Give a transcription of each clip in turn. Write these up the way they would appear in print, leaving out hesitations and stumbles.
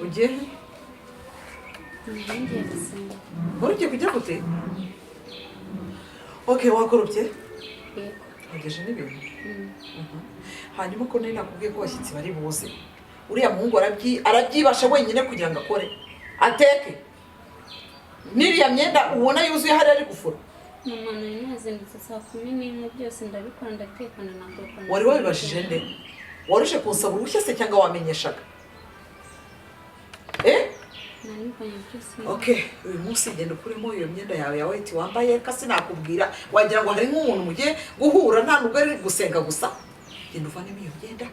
ugiye ngiye gusenga ugiye kujya gute okay wakorobye yego wageje n'ibintu hanyuma ko nari nakubwiye ko abashyitsi bari buze uriya muhungu arabyibasha wenyine kugira ngo akore ateke n'iriya myenda ubona yuzuye hari ari gufura mama nari nazindutse saa 11 byose ndabikora ndatekana na papa wari wabibashije nde warushe kunsaba uruhushya se cyangwa wamenyeshaga okay uyu munsi genda ukuremo iyo myenda yawe ya white wambaye kasi nakubwira wagira ngo hari nk'umuntu mugiye guhura nta nubwo ari gusenga gusa genda uvanemo iyo myenda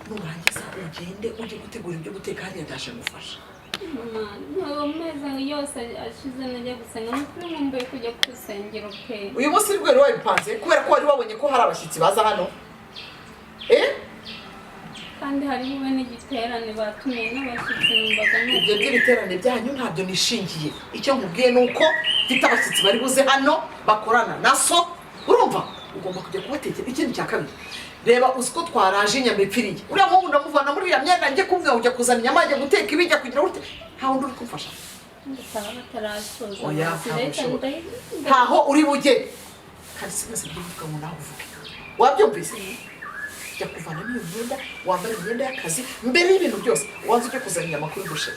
nurangiza ugende ujye gutegura ibyo guteka hariya ndaje ngufasha mama meza yose ashize najya gusenga n'ukuri nkumbuye kujya ku rusengero pe uyu munsi rwe rero wabipanze kubera ko wari wabonye ko hari abashyitsi baza hano kandi hari bube n'igiterane batumiye n'abashyitsi numvaga ibyo by'ibiterane byanyu ntabyo nishingiye icyo nkubwiye ni uko mfite abashyitsi bari buze hano bakorana na so urumva ugomba kujya kubatekera ikindi cya kabiri reba uzi ko twaraje inyama ipfiriye uriya muhungu ndamuvana muri iriya myenda njye kumwe ujya kuzana inyama ajya guteka ibijya kugira ngo nta wundi uri kumfasha ntaho uri bujye kandi sinese byuvuga ngo nawe uvuge wabyumvise jya kuvanamo iyo myenda wambara imyenda y'akazi mbere y'ibintu byose wanze ujye kuzana inyama kuri dushe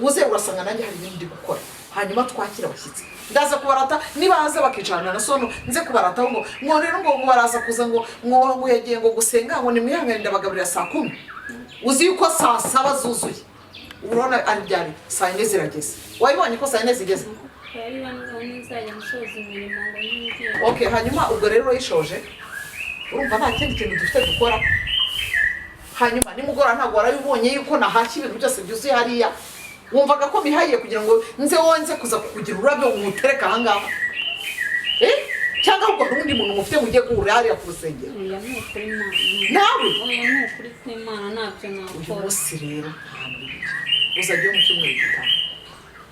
uze urasanga nanjye hari ibintu ndi gukora hanyuma twakira abashyitsi ndaza kubarata niba haze bakicarana na sono nze kubarataho ngo rero ngo baraza kuza ngo yagiye ngo gusenga ngo nimwihanganire ndabagaburira saa 10 uzi yuko saa 7 zuzuye urabona ari byari saa 4 zirageze wayibonye ko saa 4 zigeze okay hanyuma ubwo rero yishoje urumva nta kindi kintu dufite gukora hanyuma nimugora ntabwo warabibonye yuko nahashye ibintu byose byuzuye hariya wumvaga ko bihayiye kugira ngo nze wonze kuza kugira urabyo umutereka ahangaha cyangwa ubwo n'undi muntu mufite mugiye guhura hariya ku rusengero nawe uyu munsi rero uzajya mu cyumweru gitaha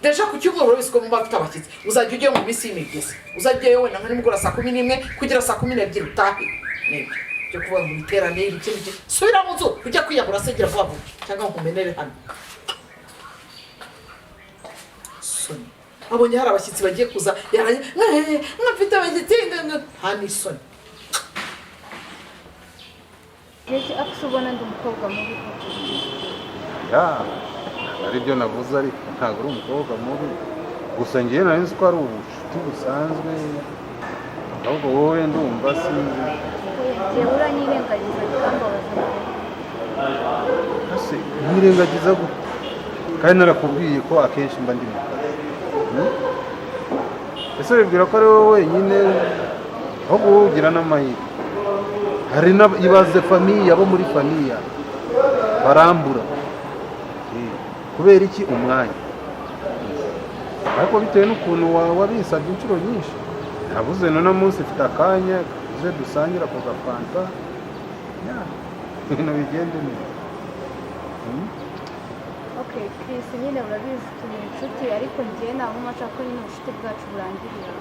deja ku cyumweru urabizi ko mumba bafite abashyitsi uzajya ujye mu minsi y'imigezi uzajyayo wenda nka nimugora saa 11 kugera saa 12 utahe nibyo byo kuvuga ngo biterane ibiki subira mu nzu ujya kwiyagura segera vuba vuba cyangwa nkumenere hano soni abonye hari abashyitsi bagiye kuza yaranye mwafite abashyitsi hani soni Ndetse akubona ndi umukobwa mubi ari byo navuze ariko ntabwo uri umukobwa mubi gusa ngiye nari nzi ko ari ubucuti busanzwe ahubwo wowe ndumva sinzi yewe uranyirengagiza bikambabaza ese nyirengagiza gute kandi narakubwiye ko akenshi mba ndi mu kazi ese bibwira ko ari wowe wenyine ahubwo wowe ugira n'amahirwe hari ibaze famiye abo muri famiye barambura kubera iki umwanya ariko bitewe n'ukuntu wabisabye inshuro nyinshi nabuze none munsi mfite akanya uze dusangira ku gafanta ibintu bigende neza okay Chris nyine urabizi turi inshuti ariko ngiye ntabwo maca ko nyine ubucuti bwacu burangirira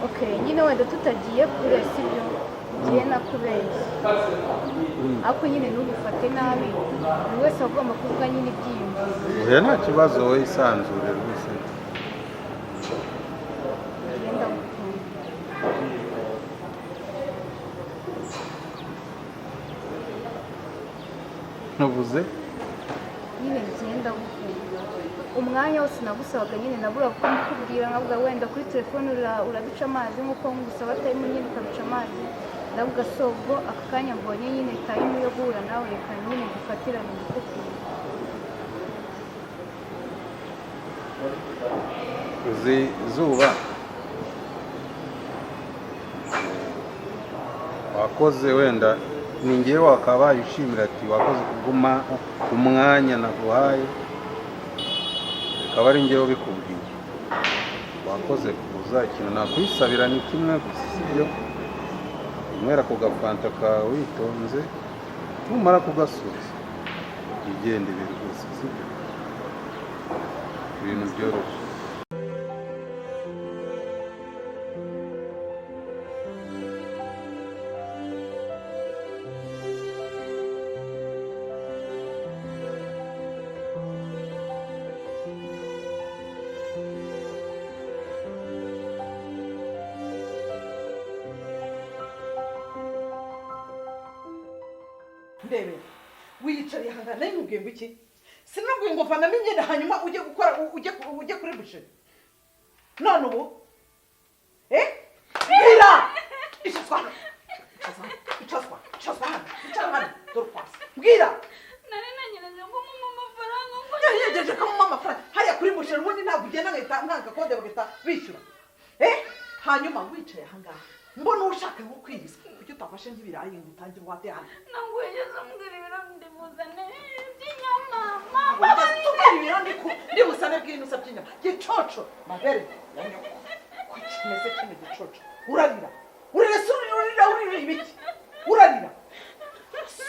okay nyine wenda tutagiye kure sibyo ngiye nakubeshya ariko nyine ntubifate nabi buri wese agomba kuvuga nyine ibyiyumviro oya nta kibazo wowe isanzure rwose ngenda gukunda ntuvuze nyine ngenda gukunda umwanya wose nagusabaga nyine nabura ko mukubwira nkavuga wenda kuri telefone uraduca amazi nk'uko ngusaba atarimo nyine ukaduca amazi ndavuga sobwo aka kanya mbonye nyine time yo guhura nawe reka nyine dufatirane ndikubwira uzi izuba wakoze wenda ni ngewe wakabaye ushimira ati wakoze kuguma umwanya naguhaye akaba ari ngewe ubikubwiye wakoze kuza ikintu nakwisabira ni kimwe gusa sibyo umwera ku gafanta kawe witonze numara kugasubiza igende ibintu rwose sibyo ibintu byoroshye ndebe wiyicariye hangana nayo nkubwiye ngo iki sinubwiye ngo vanamo imyenda hanyuma ujye gukora ujye kuri busheri none ubu mbwira icazwa hano dore kwasi mbwira nari nanyereze ngo mumpe amafaranga ngo yegeje ko mumpe amafaranga hariya kuri busheri ubundi ntabwo ugenda nkanga kode bagahita bishyura hanyuma wicaye ahangaha mbona ushaka nko kwiriza kuki utafashe nk'ibirayi ngo utangire wate hano ntabwo wigeze umbwira ibiro ndibuzane by'inyama ndibusane bw'inusa by'inyama gicoco magere ya nyoko ko kimeze kino gicoco urarira urarira ibiki urarira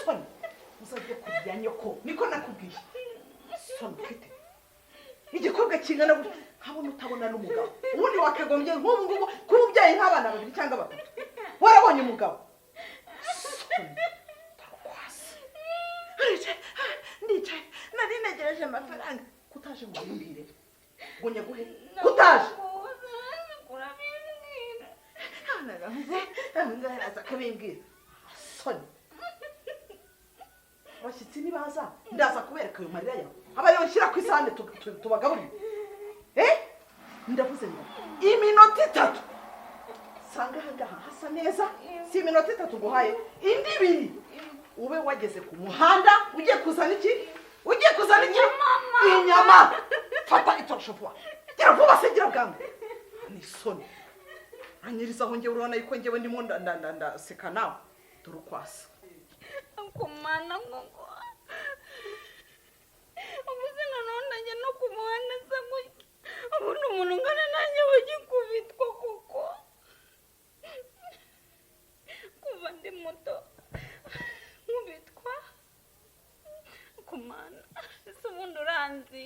soni uzajya kurya nyoko niko nakubwiye soni ufite igikobwa kingana gutya nkabona utabona n'umugabo ubundi wakagombye nk'ubu ngubu kuba ubyaye nk'abana babiri cyangwa batatu warabonye umugabo ndicaye nari negereje amafaranga kutaje ngo umbwire ngo nyaguhe kutaje araza akabimbwira soni abashyitsi nibaza ndaza kubereka ayo marira yawe aba ariyo nshyira ku isahane tubagaburire ndavuze ngo iminota 3 sanga ahangaha hasa neza si iminota 3 nguhaye indi 2 ube wageze ku muhanda ugiye kuzana iki inyama fata itoshovuwa gira vuba se gira bwangu ni soni anyiriza aho ngewe urabona yuko ngewe ndimo ndaseka nawe dore ukwasa kumana ngo ubuze nanone no kumuhanda se gutya ubundi umuntu ungana nanjye bagikubitwa kuko kuva ndi muto nkubitwa kumana ese ubundi uranzi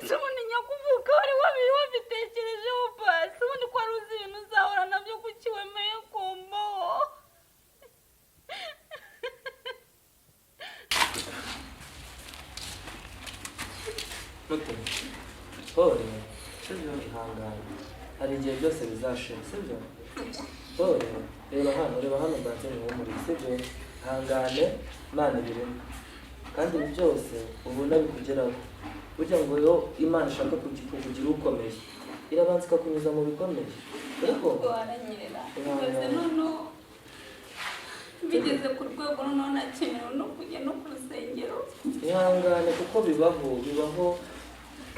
ese ubundi nyakuvuka wari wabitekerejeho pasi ubundi ko wari uzi ibintu uzahora nabyo kuki wemeye kumbaho muto pole sibyo ihangane hari igihe byose bizashira sibyo pole reba hano banze muri sibyo ihangane Imana ibirimo kandi ibi byose ubona bikugeraho burya ngo yo Imana ishaka kugira ukomeye irabanza ikakunyuza mu bikomeye ariko waranyerera umaze none bigeze ku rwego none akenewe no kujya no ku rusengero ihangane kuko bibaho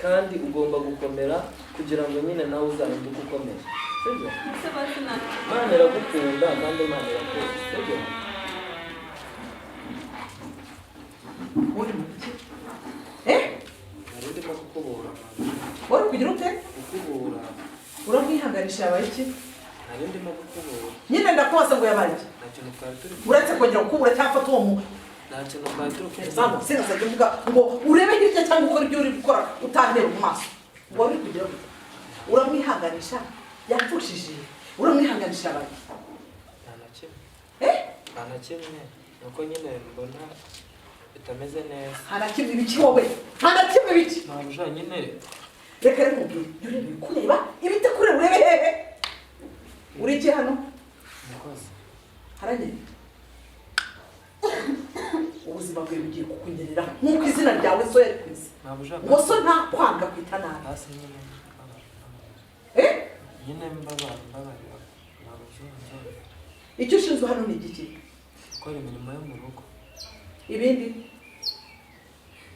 kandi ugomba gukomera kugira ngo nyine nawe uzahinduke ukomeye sibyo Imana iragukunda kandi Imana irakunda sibyo uri mu iki nari ndimo kukubura wari kugira ute kukubura uramwihanganisha yabaye iki nari ndimo kukubura nyine ndakubaza ngo yabaye iki nta kintu twari turi uretse kongera gukubura cyangwa fata uwo muntu nta kintu twari turi zamu sinasabye mvuga ngo urebe hirya cyangwa ukora ibyo uri gukora utantera mu maso wari kugira ute uramwihanganisha yapfushije uramwihanganisha yabaye nta na kimwe nuko nyine mbona bitameze neza nta na kimwe ibiki wowe nta na kimwe ibiki ntabwo nyine reka rero mubwire urebe kureba ibitakureba urebe hehe uri iki hano umukozi haranyere ubuzima bwawe bugiye kukunyerera nk'uko izina ryawe so yari ku isi ngo so nta kwanga kwita nabi hasi nyine nyine mbabarira ntabwo byumva icyo ushinzwe hano ni igiki gukora imirimo yo mu rugo ibindi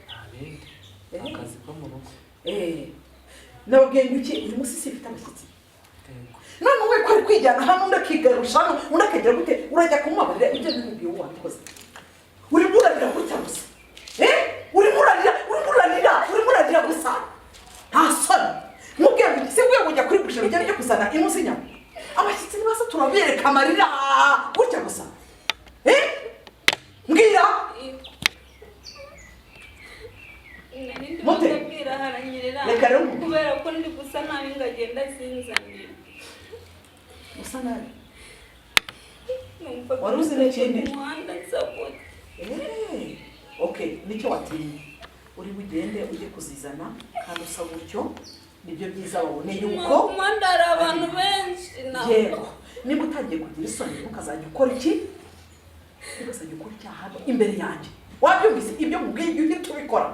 nta bindi akazi ko mu rugo nababwiye ngo iki uyu munsi si ifite abashyitsi none we ko ari kwijyana hano undi akigarusha hano undi akagira gute urajya kumubabarira ibyo bimubwiye uwo wabikoze urimo urarira gutya gusa urimo urarira gusa nta soni mubwiye ngo se wiye kujya kuri bushero ujya kuzana imuzi inyama abashyitsi nibaza turabereka amarira gutya gusa mbwira Mute haranyerera reka rero kubera ko ndi gusa nabi ngagenda sinzanira gusa nabi numva wari uzi n'ikindi umuhanda nsabuye okay nicyo watinye uri bugende ujye kuzizana kandi usa gutyo nibyo byiza babone yuko umuhanda hari abantu benshi yego niba utangiye kugira isoni ukazajya ukora iki rwose ajya ukora icyaha hano imbere yanjye wabyumvise ibyo mubwiye igihe uhita ubikora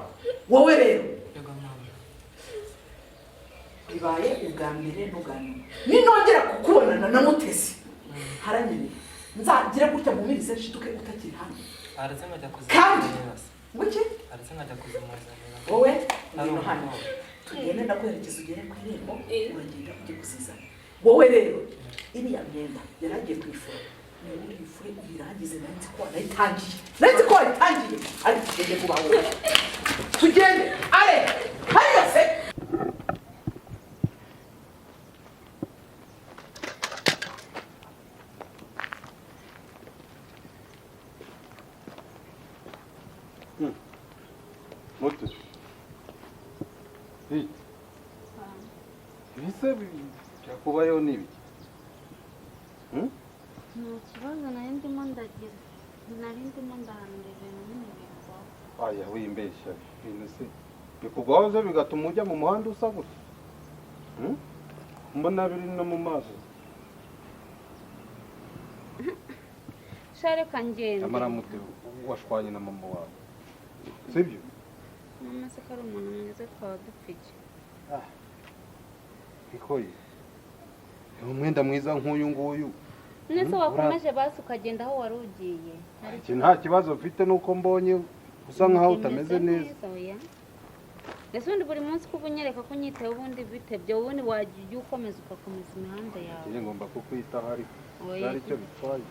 wowe rero bibaye ubwa mbere n'ubwa nyuma ninongera kukubonana na Mutesi haranyine nzagira gutya mumirize nshituke utakiri hano kandi muke wowe ngino hano tugende ndakwerekeza ugere ku irembo uragenda ujye gusiza wowe rero iriya myenda yaragiye kwifura niba uri ifure uyirangize nanzi ko wayitangiye ariko tugende vuba wowe tugende ale hariya se Mutesi. Hey. Bise byakubayeho nibi. Nta kibazo nari ndimo ndagira. Nari ndimo ndahanura ibintu n'ibintu. Aya wimbeshya. Ibintu se bikugahoze bigatuma ujya mu muhanda usa gutya. Mbona biri no mu maso. Share kangenda. Amara muti washwanye na mama wawe. Sibyo? Mama se kari umuntu mwiza twaba dupfike. Ikoye. Umwenda mwiza nk'uyu nguyu. Nese wakomeje basi ukagenda aho wari ugiye. Nta kibazo mfite nuko mbonye usa nkaho utameze neza. Ese undi buri munsi kuba unyereka ko nyitaye ubundi bitebye ubundi wagiye ukomeza ugakomeza imihanda yawe. Njye ngomba kukwitaho ariko ari cyo bitwaye.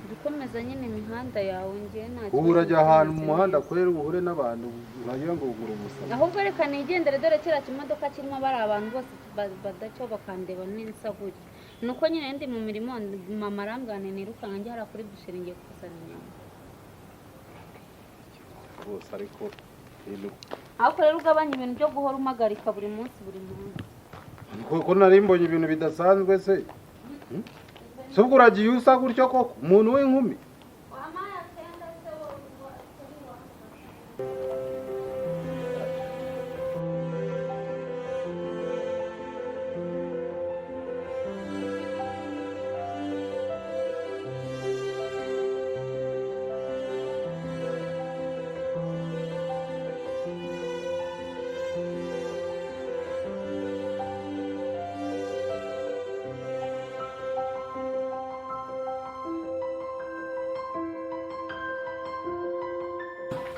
Dukomeza nyine imihanda yawe ngiye nta ubu urajya ahantu mu muhanda kwera uhure n'abantu nkagira ngo ugure umusana ahubwo reka nigendere dore kira kimodoka kirimo bari abantu bose badacyo bakandeba n'insaguri nuko nyine ndi mu mirimo mama arambwane nirukanga njye hara kuri dushira ngiye kusana inyama bose ariko ahubwo rero ugabanya ibintu byo guhora umagarika buri munsi ko nari mbonye ibintu bidasanzwe se Subwo uragiye usa gutyo koko umuntu w'inkumi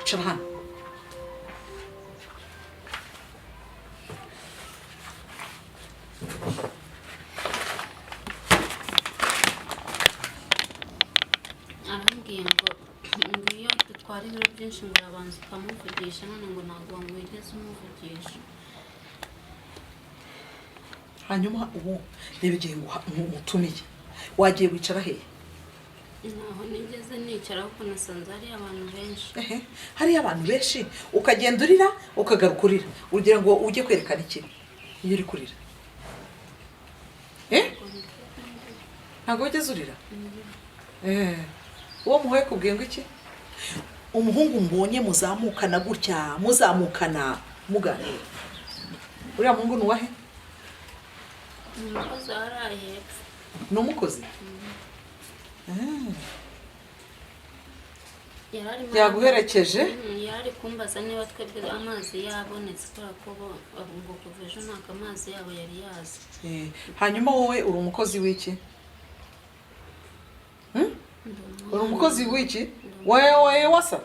Shaban. arambwiye ngo iyo dutwara ibiro byinshi ngo urabanza ukamuvugisha none ngo ntabwo wamwigeze umuvugisha hanyuma ubu nebigiye umutumiye wagiye wicara hehe naho nigeze nicara kuko nasanze hari abantu benshi hari abantu benshi ukagenda urira ukagaruka urira ugira ngo ujye kwerekana iki iyo uri kurira ntabwo ugeze urira uwo muhoye kubwiye ngo iki umuhungu mbonye muzamukana gutya muzamukana muganira uriya muhungu ni uwahe umukozi waraye hepfo ni umukozi yaguherekeje yari kumbaza niba twebwe amazi yabonetse kubera ko ngo kuva ejo ntabwo amazi yabo yari yazi hanyuma wowe uri umukozi w'iki uri umukozi w'iki wowe wasa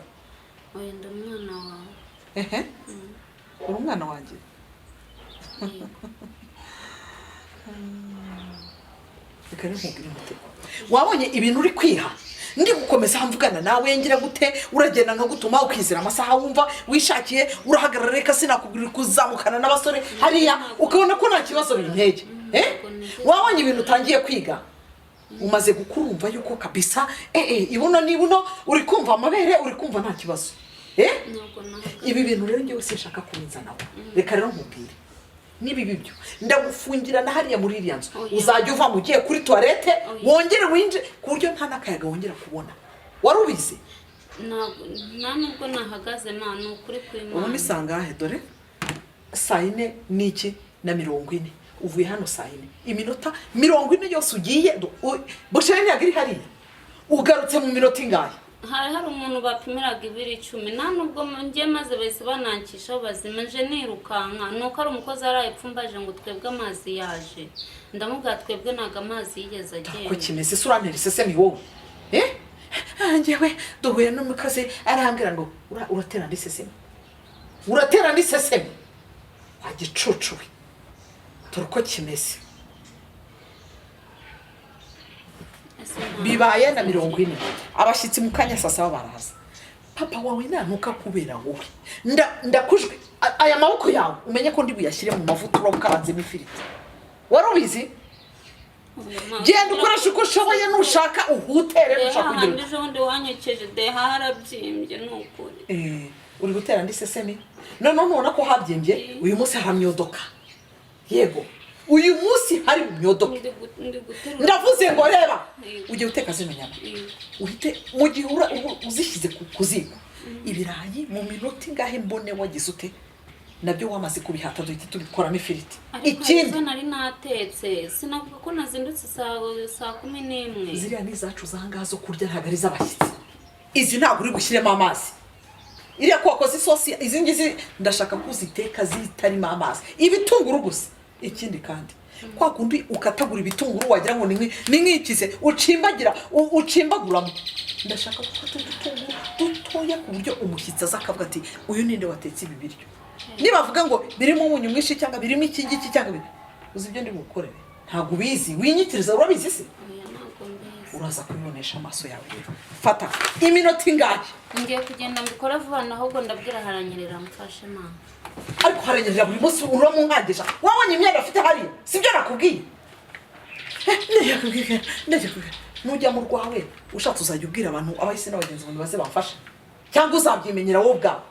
oya ndi umwana wawe uri umwana wanjye reka nkubwire umutima wabonye ibintu uri kwiha ndi gukomeza hamvugana nawe ngira gute uragenda nkagutuma ukizira amasaha wumva wishakiye urahagarara reka sinakubwira kuzamukana n'abasore hariya ukabona ko nta kibazo bintege wabonye ibintu utangiye kwiga umaze gukurumva yuko kabisa ibona nibuno uri kumva amabere uri kumva nta kibazo ibi bintu rero ngewe sinshaka kubinzanaho reka rero nkubwire nibi bibyo ndagufungira na hariya muri iriya nzu uzajya uva mu giye kuri toilette wongere winje ku buryo nta nakayaga wongera kubona wari ubizi nta nubwo nahagaze nta nukuri kw'Imana ubu ni sangahe dore 4 n'iki na 40 uvuye hano 4 iminota 40 yose ugiye bushere ntiyagiri hariya ugarutse mu minota ingahe? hari umuntu bapimiraga 210 nta nubwo ngiye maze bahise banankisha bazima nje nirukanka nuko ari umukozi arayipfumbaje ngo twebwe amazi yaje ndamubwira twebwe naga amazi yigeze agenda ko kimeze surantera isesemi wowe njyewe duhuye n'umukozi arambwira ngo uratera n'isesemi wagicucuwe turuko kimeze bibaye na 40 abashyitsi mu kanya sasa baraza papa wawe nanuka kubera wowe ndakujwe aya maboko yawe umenye ko ndi buyashyire mu mavuta ukaranze n'ifiriti warubizi genda ukoresha uko ushoboye nushaka uhutere nushaka kugira ejo ndi wanyokeje de harabyimbye nukuri uri gutera ndi sesemi none nubona ko habyimbye uyu munsi haramyodoka yego uyu munsi hari myodoka ndavuze ngo reba ujye uteka zino nyama uhite mu gihe uzishyize ku ziko ibirayi mu minota ingahe mbone wagize ute nabyo wamaze kubihata duhita tubikoramo ifiriti ikindi nari natetse sinavuga ko nazindutse saa 11 ziriya ni zacu zangaha zo kurya ntabwo ari z'abashyitsi izi ntabwo uri bushyiremo amazi iriya ko wakoze isosi izi ngizi ndashaka kuziteka zitarimo amazi ibitunguru gusa ikindi kandi kwa kundi ukatagura ibitunguru wagira ngo ni nk'ikize ucimbaguramo ndashaka gufata udutunguru dutoya ku buryo umushyitsi azakavuga ati uyu ninde watetse ibi biryo nibavuga ngo birimo umunyu mwinshi cyangwa birimo iki cyangwa uzi ibyo ndi gukorera ntabwo ubizi winyitiriza urabizi se uraza kubibonesha amaso yawe rero fata iminota ingahe ngiye kugenda mbikora vuba ahubwo ndabwira haranyerera mfashe mama ariko haranyerera buri munsi uramunkangisha wabonye imyenda afite hariya sibyo nakubwiye ndajya kubwira nujya mu rwawe ushatse uzajya ubwira abantu abahise n'abagenzi ngo baze bamfashe cyangwa uzabyimenyera wowe ubwawe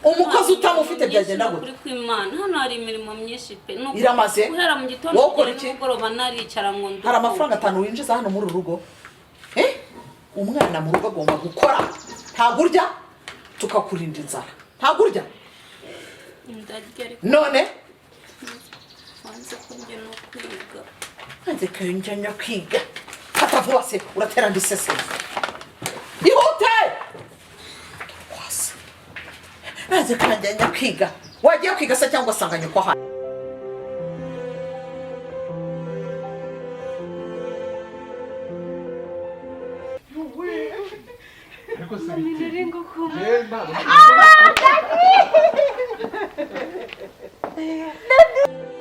umukozi utamufite byagenda gute kuri kwimana hano hari imirimo myinshi pe no iramaze guhera mu gitondo n'umugoroba naricara ngo hari amafaranga 5 winjiza hano muri rugo umwana mu rugo agomba gukora ntabwo urya tukakurinda inzara ntabwo urya none wanze kunjye no kwiga hanze kayonjya kwiga fata vuba se uratera ndisese ihute hanze kayonjya kwiga wagiye kwiga se cyangwa sanganye ko hano Daddy!